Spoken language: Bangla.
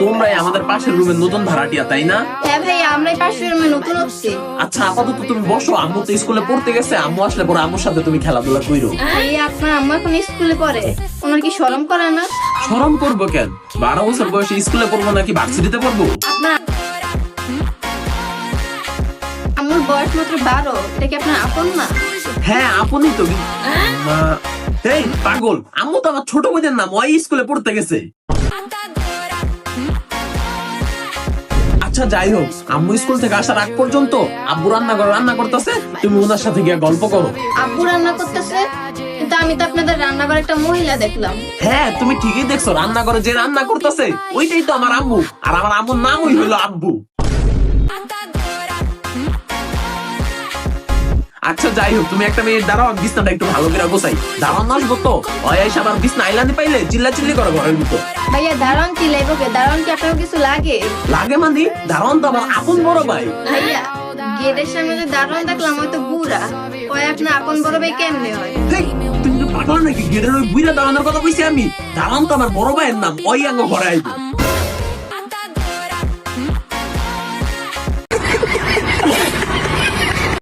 তোমরাই আমাদের পাশের রুমের নতুন ভাড়াটিয়া, তাই না? হ্যাঁ ভাইয়া, আমরাই পাশের রুমে নতুন হচ্ছি। আচ্ছা, আপাতত তুমি বসো, আম্মু তো স্কুলে পড়তে গেছে, আম্মু আসলে পরে আম্মুর সাথে তুমি খেলাধুলা কইরো। ভাইয়া, আপনার আম্মা এখন স্কুলে পড়ে, ওনার কি শরম করে না? শরম করবো কেন? 12 বছর বয়সে স্কুলে পড়বো নাকি ভার্সিটিতে পড়বো? আপনার আম্মুর বয়স মাত্র 12, এটা কি আপনার আপন না? হ্যাঁ, আপনি তো এই পাগল, আম্মু তো আমার ছোট বোনের নাম, ওই স্কুলে পড়তে গেছে। আচ্ছা যাই হোক, আম্মু স্কুল থেকে আসার আগ পর্যন্ত আব্বু রান্না করতেছে, তুমি ওনার সাথে গিয়ে গল্প করো। আব্বু রান্না করতেছে, কিন্তু আমি তো আপনাদের রান্নাঘরে একটা মহিলা দেখলাম। হ্যাঁ, তুমি ঠিকই দেখছো, রান্নাঘরে যে রান্না করতেছে ওইটাই তো আমার আম্মু, আর আমার আম্মুর নামই হলো আব্বু। আচ্ছা যাই হোক, তুমি একটা মিনিট দাঁড়াও, বিছনাটা একটু ভালো করে গোছাই। দাঁড়ান আসবো তো, ওই এসে আবার বিছনা আইলানি পাইলে চিল্লাচিল্লি করো ঘরের ভিতর। ভাইয়া দারোয়ান কি লাগবে? দারোয়ান কি আপনার কিছু লাগে? লাগে মানে? দাঁড়ান তো আমার আপন বড় ভাই। ভাইয়া, গেটের সামনে যে দারোয়ান দেখলাম, ওই তো বুড়া, ওই আপনার আপন বড় ভাই কেমনে হয়? হেই, তুমি তো পাগল নাকি? গেটের ওই বুইরা দাঁড়ানোর কথা কইছি আমি? দাঁড়ান তো আমার বড় ভাইয়ের নাম, ওই আঙ্গ ঘরে আইবো।